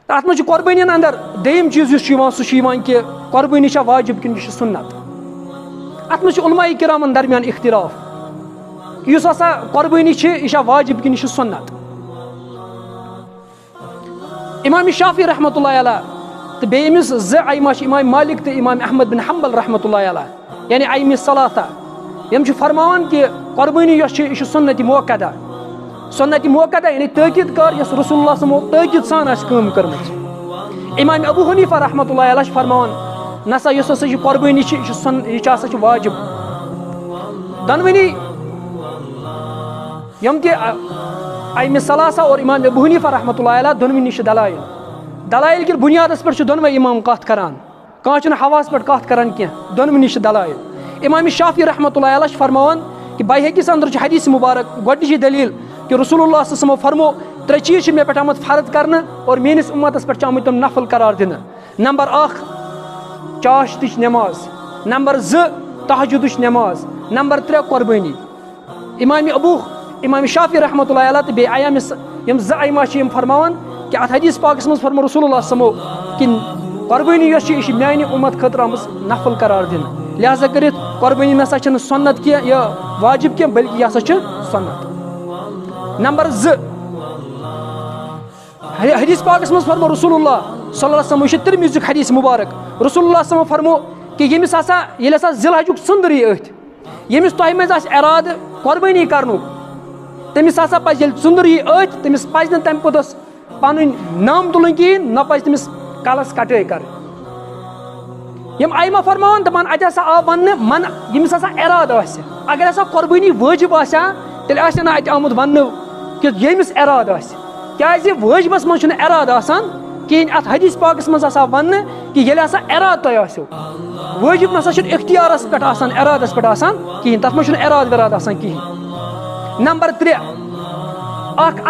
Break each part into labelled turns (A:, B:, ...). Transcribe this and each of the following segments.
A: अत मज कुर्बानी अंदर दोयम चीज सह कि कुर्बानी वाजिब कि सुन्नत। अत मज उलमाए किरामन दरमियान इख्तिलाफ कि हसा कुर्बानी यह वाजिब कि सुन्नत। इमाम शाफी रहमतुल्लाह अलैह तो बेमिस ज़ इमाम मालिक तो इमाम अहमद बिन हम्बल रहमतुल्लाह अलैह यानी आइम सलासा यम फरमान कि कुर्बानी यह सुन्नत मुअक्कदा। सुन्नत मुअक्कदा यानी ताकीद कार यस रसूलुल्लाह समो ताकीद सान काम करमज। इमाम अबू हनीफा रहमतुल्लाह अलैह फरमान नसा यस हसा कुर्बानी यह वाजिब। दनवनी यम के आइम सलासा और इमाम अबू हनीफा रहमतुल्लाह अलैह दोनवनी दलाइल कि बुनियादस पे दोनवे इमाम कत करान कह हवास पे कत करान कह दोनवनी दलाइल। इमाम शाफी रहमतुल्लाह अलैह फरमान कि बैहकीस अंदर हदीस मुबारक गोडनिची दलील कि रसूलुल्लाह सल्लल्लाहु अलैहि वसल्लम फरमो त्रे चीज मे पे आमत फर्द करना और मेनिस उम्मतस पे आमत तुम नफल करार दिन। नंबर 1 चाशत नमाज, नंबर 2 तहज्जुद नमाज, नंबर 3 कुर्बानी। इमाम शाफी रहमतुल्लाह अलैह तो बेआयाम यम ज़ाइमा फरमान कि अत हदीस पाकस मज फरमो रसूलुल्लाह समो कि कुर्बानी यह मानी उम्मत खतर आम नफल करार दिन। लिहाजा कर कुर्बानी नसा सुन्नत कह या वाजिब कह बल्कि यह सुन्नत। नंबर 2 हदीस पाकस मज फरमो रसूलुल्लाह सल्लल्लाहु अलैहि वसल्लम तिरमिज़ी हदीस मुबारक रसूलुल्लाह सल्लल्लाहु अलैहि वसल्लम फरमो कि यमिस हसा ज़िलहजुक सुंदर अथ यमिस तह मज इराद कुर्बानी करनु तमिस हसा पज सुंदर अथ तमिस पज न तम पोतस पन नाम तुलन कहें न पज तमिस कलस कटे कर। यम आइमा फरमान दपान अत हसा आव वन मन यमिस हसा इराद अगर हसा कुर्बानी वाजिब तेल अत आमुत वन कि यमिस इराद क्या वाजिबस मज इराद कहें अत हदीस पाकस मज वन कि ये हसा इराद तह वाजिब नसा इख्तियारस पे इरादस पे कहें तथ मज इराद विराद कहें। नंबर 3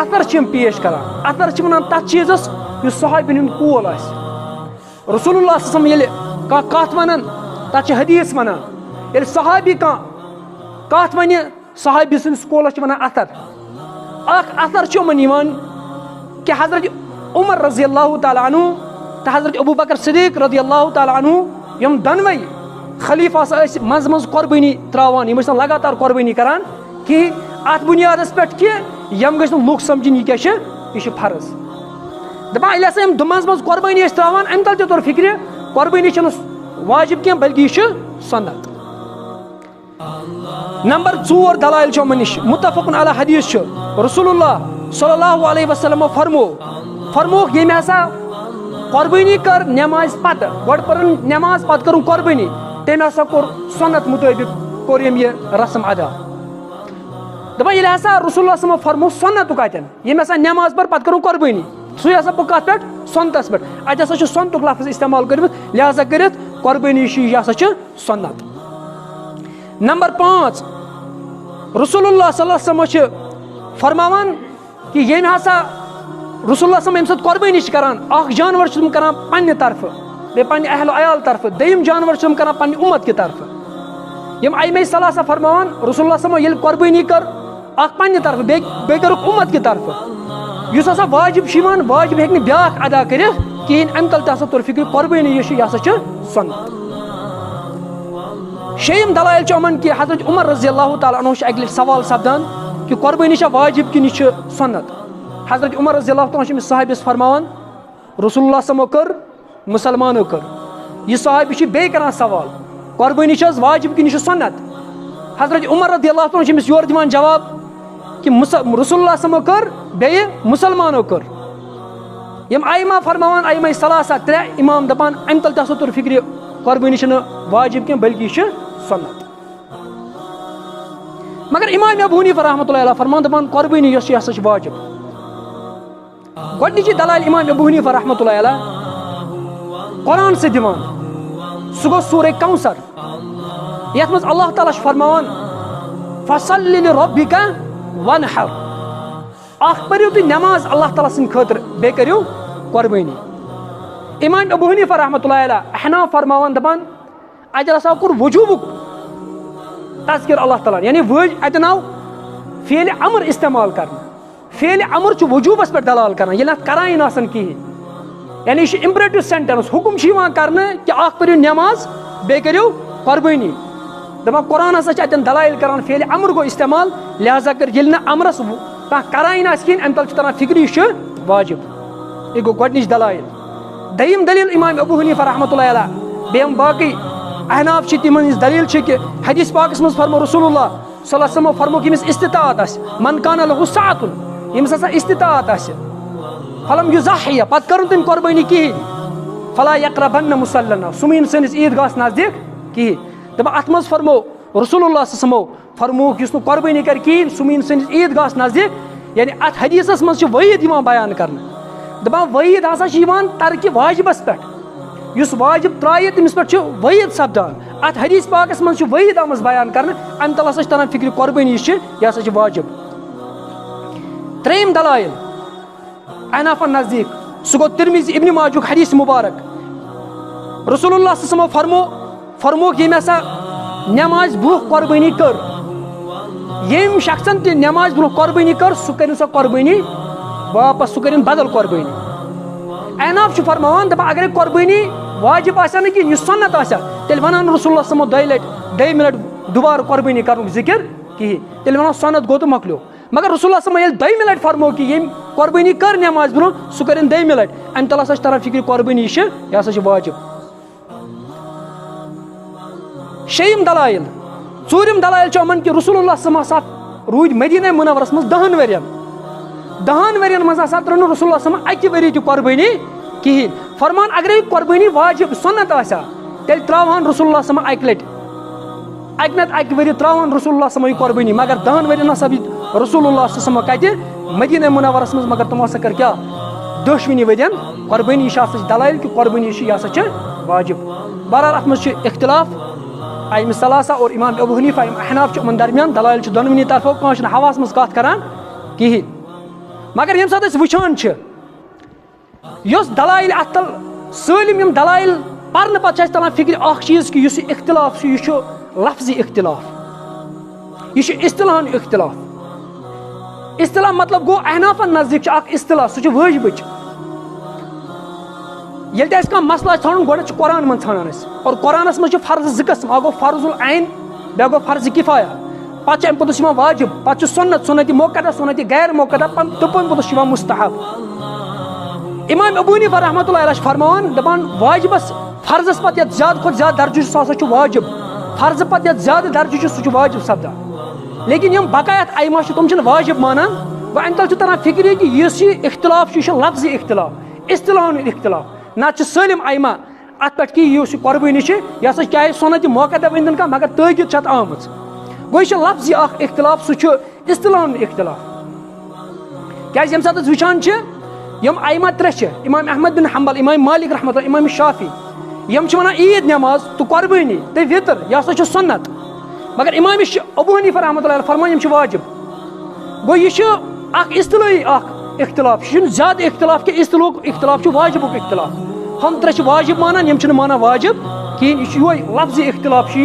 A: अतर पेश करान अतर वन तथ चीजस सहाबिन हुंद कूल रसूलुल्लाह सल्लल्लाहु अलैहि वसल्लम कह कत वन तथ हदीस वन ये सहाबी कत वन सहाबी सस कूलस वन अतर अतर कि हजरत उमर रज़ी अल्लाह तआला अन्हु तो हजरत अबू बकर सिद्दीक रज़ी अल्लाह तआला अन्हु यम दनवे खलीफा मज मज कुर्बानी त्रावान यम लगातार कुर्बानी करान कि अत बुनियादस पे कि यम गस लूक समझन यह क्या यह फर्ज दपान ये यम मज मज कुर्बानी त्रावान अम तल तोर फिक्र कुर्बानी वाजिब कह बल्कि यह सुन्नत। नंबर 4 दलाइल यमन निश मुत्तफ़क़ुन अला हदीस रसूलुल्लाह सल्लल्लाहु अलैहि वसल्लम फरमो यम हसा कुर्बानी कर नमाज पत गड पर नमाज पत कर कुर्बानी तम हसा कोर सुन्नत मुताबिक कोर यह रस्म अदा। दपान ये हसा रसूलुल्लाह सल्लल्लाहु अलैहि वसल्लम फरमो सुन्नत कतन यम हसा नमाज पर पत कर कुर्बानी सु हसा बह कत पे सुन्नतस पे अत हसा सुन्नतुक लफ्ज़ इस्तेमाल कर लिहाजा कर कुर्बानी यह हसा सुन्नत। नंबर 5 रसूलुल्लाह सल्लल्लाहु अलैहि वसल्लम फरमावन कि यम हसा रसूलुल्लाह सल्लल्लाहु अलैहि वसल्लम कुर्बानी करान अख जानवर करान पन्ने तरफ बे पन्ने अहल अयाल तरफ दोयम जानवर करान पन्ने उम्मत की तरफ यम आइमे सलासा फरमावन रसूलुल्लाह सल्लल्लाहु अलैहि वसल्लम कुर्बानी कर अख पन्ने तरफ बे कर उम्मत की तरफ युस हसा वाजिब वाजिब हेक ब्या अदा कर कहें अम तल तसा तोर फिक्र कुर्बानी यह हसा सुन्नत। शेम दलाइल यमन कि हजरत उमर रज़ी अल्लाह तआला अन्हु अगले सवाल सपदान कि कुर्बानी वाजिब कि सुन्नत। हजरत उमर रज़ी अल्लाह तआला अन्हु साहिबस फरमान रसूलुल्लाह सल्लल्लाहु अलैहि वसल्लम कर मुसलमानो कर यह साहिब बे करान सवाल कुर्बानी वाजिब कि सुन्नत। हजरत उमर रज़ी अल्लाह तआला अन्हु योर दिवान जवाब कि रसूलुल्लाह सल्लल्लाहु अलैहि वसल्लम कर बे मुसलमानो कर यम आइमा फरमान आइमा सलासा 3 इमाम दपान अम तल तसा तोर फिक्र कुर्बानी वाजिब कह बल्कि यह सुन्नत। मगर इमाम अबू हनीफा रहमतुल्लाह अलैह फरमान दपान कुर्बानी यह हसा वाजिब। गोडनिची दलाइल इमाम अबू हनीफा रहमतुल्लाह अलैह कुरान से दिवान सह गो सूरह कौसर यथ मज अल्लाह ताला फरमान फसल्लि लिरब्बिका वनहर अख परो तुम नमाज अल्लाह ताला सद खतर बे करो कुर्बानी। इमाम अबू हनीफा रहमतुल्लाह अलैह अहनाफ फरमान दपान अत हसा कोर वजूबुक तज़किर अल्लाह ताला यानी अत नाव फेल अमर इस्तेमाल कर फेल अमर वजूबस पे दलाल कर ये कराइन कहें यानी यह इम्परेटिव सेंटेंस हुकुम करने कि पढ़ो नमाज बे करो कुर्बानी दपान कुरान हसा अतन दलाइल करान फेल अमर गो इस्तेमाल लिहाजा कर ये अमरस करान कहें अम तल तरह फिक्र यह वाजिब यह गो गोडनिच दलाइल दयीम दलील इमाम अबू हनीफा रहमतुल्लाह अलैह बेम बाकी अहनाफ तिमन दलील कि हदीस पाकस मज फरमो रसूलुल्लाह सल्लल्लाहु अलैहि वसल्लम फरमो कि इस्तिताअत मन कान लहु साअतुन यमिस हसा इस्तिताअत फलम युज़हिया पत कर तम कुर्बानी कहें फला यक़रबन्न मुसल्लना सुमीन सनिस ईदगाह नज़दीक कहें दप अत मज फरमो रसूलुल्लाह सल्लल्लाहु अलैहि वसल्लम फरमो कि कुर्बानी कर कहें सुमीन सनिस ईदगाह नज़दीक यानी अत हदीसस मज वईद बयान करने दपान वईद हसा तर्क वाजिबस पे वाजिब त्राये तमिस पे वईद सपदान अत हदीस पाकस मज वईद आमज बयान करने अम तल हसा तरह फिक्र कुर्बानी यह हसा वाजिब त्रेम दलाइल अहनाफन नज़दीक सह गो तिरमिज़ी इब्न माजुह हदीस मुबारक रसूलुल्लाह सल्लल्लाहु अलैहि वसल्लम फरमो कि हसा नमाज ब्रोह कुर्बानी कर यम शख्सन त नमाज ब्रोह कुर्बानी कर सह कर सो कुर्बानी वापस सह कर बदल कुर्बानी अहनाफ फरमान दपा अगर कुर्बानी वाजिब आसा न कि सुन्नत आसा तेल वनान रसूलुल्लाह सल्लल्लाहु अलैहि वसल्लम दयम लट दुबार कुर्बानी कर जिक्र कहें तेल वन सुन्नत गो तो मकलो मगर रसूलुल्लाह सल्लल्लाहु अलैहि वसल्लम दयम लट फरमो कि यम कुर्बानी कर नमाज ब्रोह सह कर दयम लट अम तल हसा तरह फिक्र कुर्बानी यह हसा वाजिब शेयम दलाइल चूरिम दलाइल अमन कि रसूलुल्लाह सल्लल्लाहु अलैहि वसल्लम रूद मदीना मुनव्वरस मज 10 वरियन मज त्रो रसूलुल्लाह सल्लल्लाहु अलैहि वसल्लम अकि वरी कुर्बानी कहें फरमान अगर कुर्बानी वाजिब सुन्नत आसा तेल त्रावान रसूलुल्लाह सल्लल्लाहु अलैहि वसल्लम अकि नत अकि वरी त्रावान रसूलुल्लाह सल्लल्लाहु अलैहि वसल्लम कुर्बानी मगर 10 वरियन हसा रसूलुल्लाह सल्लल्लाहु अलैहि वसल्लम कत मदीना मुनव्वरस मज मगर तुम हसा कर क्या 10वीं वरियन कुर्बानी यह दलाइल कि कुर्बानी यह हसा वाजिब बहरहाल अत मज इख्तिलाफ आइम सलासा और इमाम अबू हनीफा अहनाफ उन दरमियान दलाइल दोनवनी तरफो कह हवास मज कत करान कहें मगर ये सात वुचान दलाइल अत तल सलिम यम दलाइल पढ़ने पे तलान फिक्र अख चीज कि इख्तिलाफ यह लफ्जी इख्तिलाफ यह इस्तिलाहन इख्तिलाफ इस्तिलाह मतलब गो अहनाफन नजदीक इस्तिलाह सह वाजिब ये मसला ठान गो कुरान मन ठान और कुरानस मज फर्ज ज कस्म अ गो फर्जुल ऐन बे गो फर्ज किफाया पे अम पुत वाजिब पे सुन्नत सुन्नत मोकदा सुन्नत गैर मोकदा तपन पुत मुस्तहब इमाम अबू हनीफा रहमतुल्लाह अलैह फरमान दपान वाजिबस फर्जस पे ज्यादा खुद ज्यादा दर्ज सह वाजिब फर्ज पे ज्यादा दर्ज सह वाजिब सपदा लेकिन यम बकायत आइमा तुम वाजिब मानान वह अम तल तरह फिक्र कि इस इख्तिलाफ लफ्जी इख्तिलाफ इस्तिलाहन इख्तिलाफ ना सलिम आइमा अत पे कि यह कुर्बानी यह हसा चाहे सुन्नत मोकदा वन कह मगर तगिद आम गो यह लफ्जी इख्तिलाफ सह इस्तिलाहन इख्तिलाफ क्या यम सात वुचान यम आइमा त्रे इमाम अहमद बिन हम्बल इमाम मालिक रहमतुल्लाह इमाम शाफी यम वन ईद नमाज तो कुर्बानी तो वितर यह हसा सुन्नत मगर इमाम अबू हनीफा रहमतुल्लाह अलैह फरमान यम वाजिब गो यह इस्तिलाही इख्तिलाफ यह ज्यादा इख्तिलाफ कि इख्तिलाफ वाजिबुक इख्तिलाफ हम त्रे वाजिब मानान यम माना वाजिब कहें यह लफ्जी इख्तिलाफ